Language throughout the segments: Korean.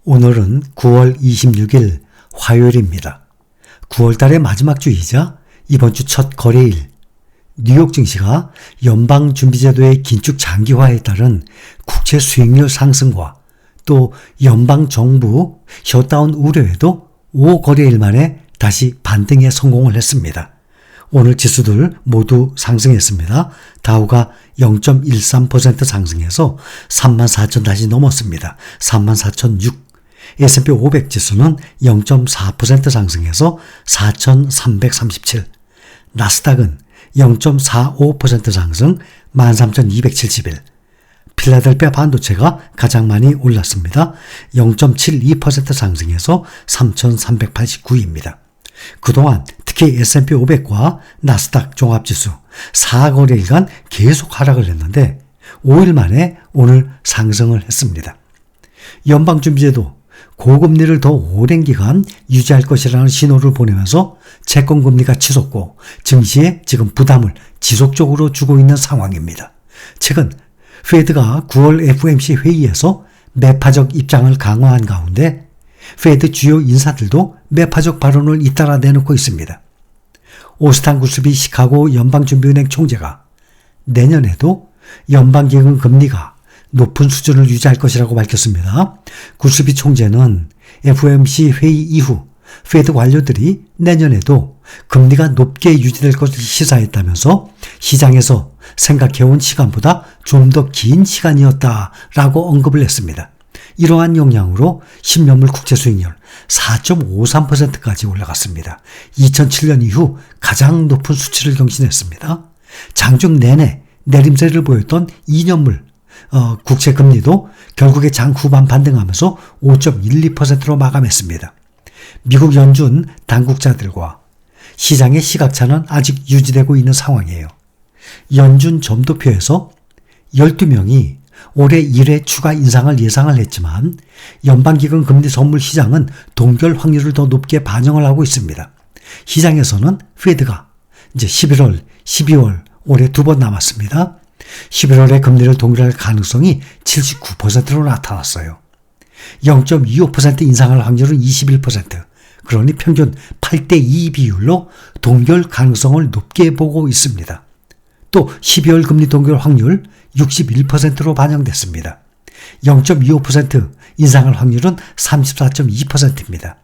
오늘은 9월 26일 화요일입니다. 9월달의 마지막 주이자 이번 주 첫 거래일, 뉴욕 증시가 연방준비제도의 긴축 장기화에 따른 국채 수익률 상승과 또 연방정부 셧다운 우려에도 5거래일 만에 다시 반등에 성공을 했습니다. 오늘 지수들 모두 상승했습니다. 다우가 0.13% 상승해서 34,000 다시 넘었습니다. 34,006. S&P 500 지수는 0.4% 상승해서 4,337. 나스닥은 0.45% 상승 13,271. 필라델피아 반도체가 가장 많이 올랐습니다. 0.72% 상승해서 3,389입니다. 그동안 특히 S&P 500과 나스닥 종합지수 4거래일간 계속 하락을 했는데 5일 만에 오늘 상승을 했습니다. 연방준비제도 고금리를 더 오랜 기간 유지할 것이라는 신호를 보내면서 채권금리가 치솟고 증시에 지금 부담을 지속적으로 주고 있는 상황입니다. 최근 페드가 9월 FOMC 회의에서 매파적 입장을 강화한 가운데 페드 주요 인사들도 매파적 발언을 잇따라 내놓고 있습니다. 오스탄 구스비 시카고 연방준비은행 총재가 내년에도 연방기금 금리가 높은 수준을 유지할 것이라고 밝혔습니다. 구스비 총재는 FOMC 회의 이후 페드 관료들이 내년에도 금리가 높게 유지될 것을 시사했다면서 시장에서 생각해온 시간보다 좀 더 긴 시간이었다라고 언급을 했습니다. 이러한 영향으로 10년물 국채 수익률 4.53%까지 올라갔습니다. 2007년 이후 가장 높은 수치를 경신했습니다. 장중 내내 내림세를 보였던 2년물 국채 금리도 결국에 장 후반 반등하면서 5.12%로 마감했습니다. 미국 연준 당국자들과 시장의 시각차는 아직 유지되고 있는 상황이에요. 연준 점도표에서 12명이 올해 1회 추가 인상을 예상을 했지만 연방기금 금리 선물 시장은 동결 확률을 더 높게 반영을 하고 있습니다. 시장에서는 페드가 이제 11월, 12월 올해 2번 남았습니다. 11월에 금리를 동결할 가능성이 79%로 나타났어요. 0.25% 인상할 확률은 21%, 그러니 평균 8대2 비율로 동결 가능성을 높게 보고 있습니다. 또 12월 금리 동결 확률 61%로 반영됐습니다. 0.25% 인상할 확률은 34.2%입니다.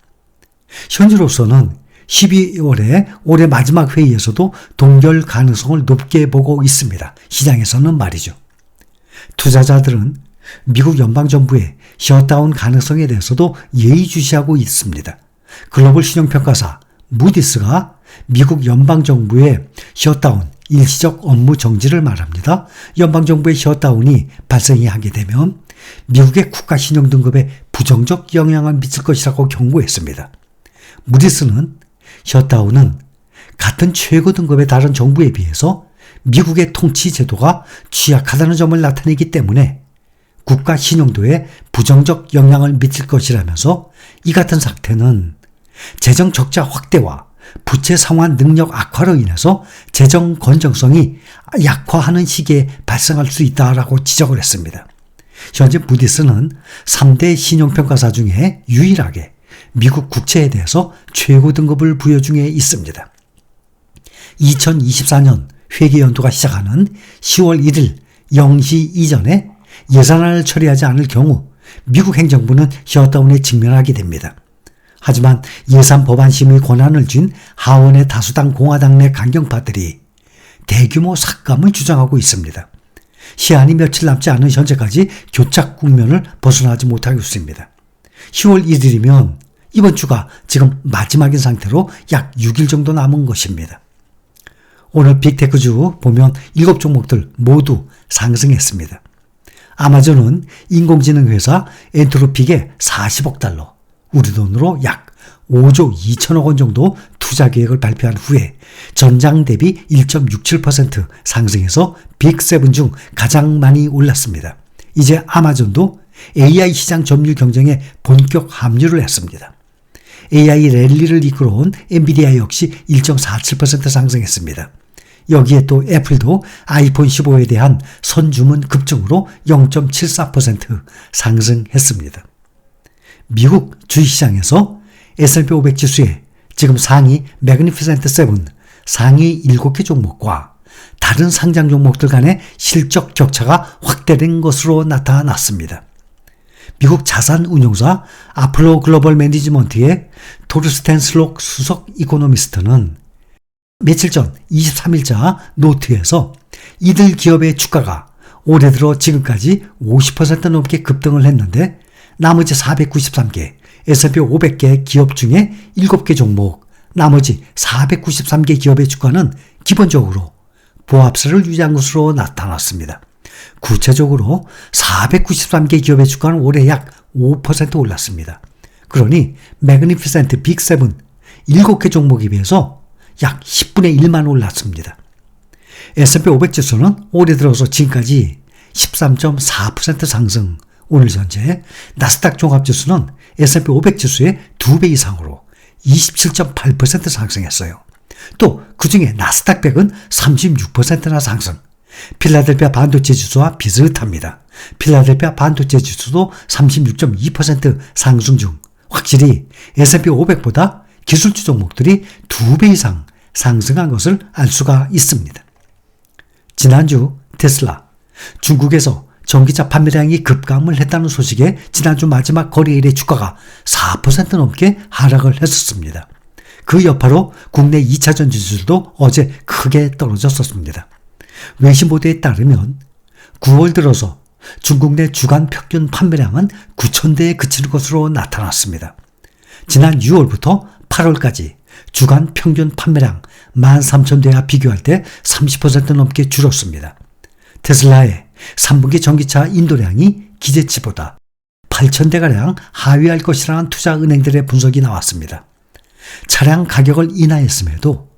현재로서는 12월에 올해 마지막 회의에서도 동결 가능성을 높게 보고 있습니다. 시장에서는 말이죠. 투자자들은 미국 연방정부의 셧다운 가능성에 대해서도 예의주시하고 있습니다. 글로벌 신용평가사 무디스가 미국 연방정부의 셧다운, 일시적 업무 정지를 말합니다. 연방정부의 셧다운이 발생이 하게 되면 미국의 국가 신용등급에 부정적 영향을 미칠 것이라고 경고했습니다. 무디스는 셧다운은 같은 최고 등급의 다른 정부에 비해서 미국의 통치 제도가 취약하다는 점을 나타내기 때문에 국가 신용도에 부정적 영향을 미칠 것이라면서 이 같은 사태는 재정 적자 확대와 부채 상환 능력 악화로 인해서 재정 건전성이 약화하는 시기에 발생할 수 있다라고 지적을 했습니다. 현재 무디스는 3대 신용평가사 중에 유일하게 미국 국채에 대해서 최고 등급을 부여 중에 있습니다. 2024년 회계연도가 시작하는 10월 1일 0시 이전에 예산안을 처리하지 않을 경우 미국 행정부는 셧다운에 직면하게 됩니다. 하지만 예산 법안 심의 권한을 쥔 하원의 다수당 공화당 내 강경파들이 대규모 삭감을 주장하고 있습니다. 시한이 며칠 남지 않은 현재까지 교착 국면을 벗어나지 못하고 있습니다. 10월 1일이면 이번 주가 지금 마지막인 상태로 약 6일 정도 남은 것입니다. 오늘 빅테크주 보면 7종목들 모두 상승했습니다. 아마존은 인공지능 회사 엔트로픽에 40억 달러, 우리 돈으로 약 5조 2천억 원 정도 투자 계획을 발표한 후에 전장 대비 1.67% 상승해서 빅7 중 가장 많이 올랐습니다. 이제 아마존도 AI 시장 점유율 경쟁에 본격 합류를 했습니다. AI 랠리를 이끌어온 엔비디아 역시 1.47% 상승했습니다. 여기에 또 애플도 아이폰 15에 대한 선주문 급증으로 0.74% 상승했습니다. 미국 주식시장에서 S&P 500 지수의 지금 상위 매그니피센트 7 상위 7개 종목과 다른 상장 종목들 간의 실적 격차가 확대된 것으로 나타났습니다. 미국 자산운용사 아폴로 글로벌 매니지먼트의 토르스텐 슬록 수석 이코노미스트는 며칠 전 23일자 노트에서 이들 기업의 주가가 올해 들어 지금까지 50% 넘게 급등을 했는데 나머지 493개 S&P 500개 기업 중에 7개 종목, 나머지 493개 기업의 주가는 기본적으로 보합세를 유지한 것으로 나타났습니다. 구체적으로 493개 기업의 주가는 올해 약 5% 올랐습니다. 그러니 매그니피센트 빅 7 7개 종목에 비해서 약 10분의 1만 올랐습니다. S&P 500 지수는 올해 들어서 지금까지 13.4% 상승, 오늘 현재 나스닥 종합지수는 S&P 500 지수의 2배 이상으로 27.8% 상승했어요. 또 그중에 나스닥 100은 36%나 상승. 필라델피아 반도체 지수와 비슷합니다. 필라델피아 반도체 지수도 36.2% 상승 중 확실히 S&P 500보다 기술주 종목들이 2배 이상 상승한 것을 알 수가 있습니다. 지난주 테슬라, 중국에서 전기차 판매량이 급감을 했다는 소식에 지난주 마지막 거래일의 주가가 4% 넘게 하락을 했었습니다. 그 여파로 국내 2차전 지수도 어제 크게 떨어졌었습니다. 외신 보도에 따르면 9월 들어서 중국 내 주간 평균 판매량은 9,000대에 그치는 것으로 나타났습니다. 지난 6월부터 8월까지 주간 평균 판매량 13,000대와 비교할 때 30% 넘게 줄었습니다. 테슬라의 3분기 전기차 인도량이 기대치보다 8,000대가량 하위할 것이라는 투자은행들의 분석이 나왔습니다. 차량 가격을 인하했음에도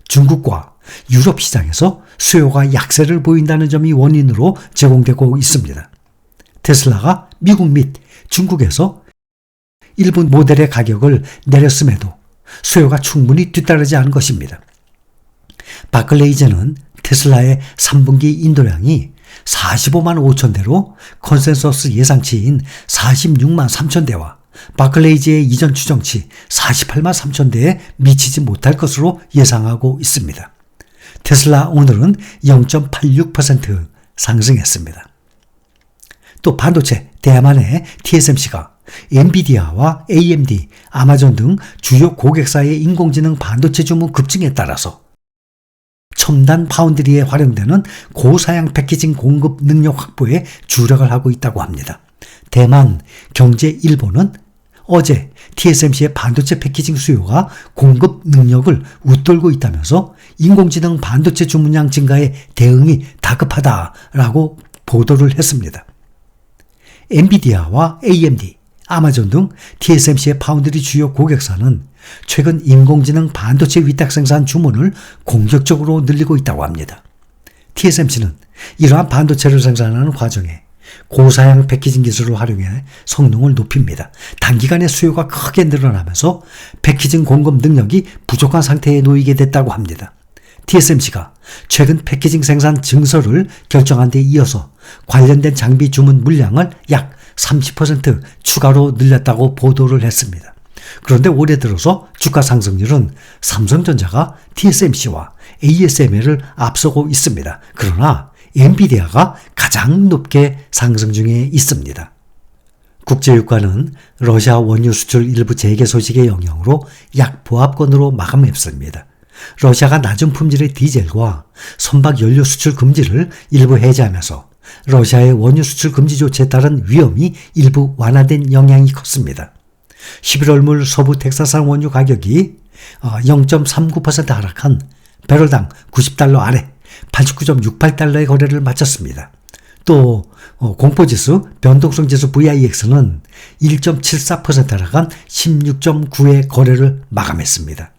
중국과 유럽 시장에서 수요가 약세를 보인다는 점이 원인으로 제공되고 있습니다. 테슬라가 미국 및 중국에서 일부 모델의 가격을 내렸음에도 수요가 충분히 뒤따르지 않은 것입니다. 바클레이즈는 테슬라의 3분기 인도량이 45만 5천 대로 컨센서스 예상치인 46만 3천 대와 바클레이즈의 이전 추정치 48만 3천 대에 미치지 못할 것으로 예상하고 있습니다. 테슬라 오늘은 0.86% 상승했습니다. 또 반도체 대만의 TSMC가 엔비디아와 AMD, 아마존 등 주요 고객사의 인공지능 반도체 주문 급증에 따라서 첨단 파운드리에 활용되는 고사양 패키징 공급 능력 확보에 주력을 하고 있다고 합니다. 대만 경제일보는 어제 TSMC의 반도체 패키징 수요가 공급 능력을 웃돌고 있다면서 인공지능 반도체 주문량 증가에 대응이 다급하다라고 보도를 했습니다. 엔비디아와 AMD, 아마존 등 TSMC의 파운드리 주요 고객사는 최근 인공지능 반도체 위탁 생산 주문을 공격적으로 늘리고 있다고 합니다. TSMC는 이러한 반도체를 생산하는 과정에 고사양 패키징 기술을 활용해 성능을 높입니다. 단기간에 수요가 크게 늘어나면서 패키징 공급 능력이 부족한 상태에 놓이게 됐다고 합니다. TSMC가 최근 패키징 생산 증설을 결정한 데 이어서 관련된 장비 주문 물량을 약 30% 추가로 늘렸다고 보도를 했습니다. 그런데 올해 들어서 주가 상승률은 삼성전자가 TSMC와 ASML을 앞서고 있습니다. 그러나 엔비디아가 가장 높게 상승 중에 있습니다. 국제유가는 러시아 원유 수출 일부 재개 소식의 영향으로 약보합권으로 마감했습니다. 러시아가 낮은 품질의 디젤과 선박 연료 수출 금지를 일부 해제하면서 러시아의 원유 수출 금지 조치에 따른 위험이 일부 완화된 영향이 컸습니다. 11월 물 서부 텍사스산 원유 가격이 0.39% 하락한 배럴당 90달러 아래 89.68달러의 거래를 마쳤습니다. 또 공포지수 변동성지수 VIX는 1.74% 하락한 16.9의 거래를 마감했습니다.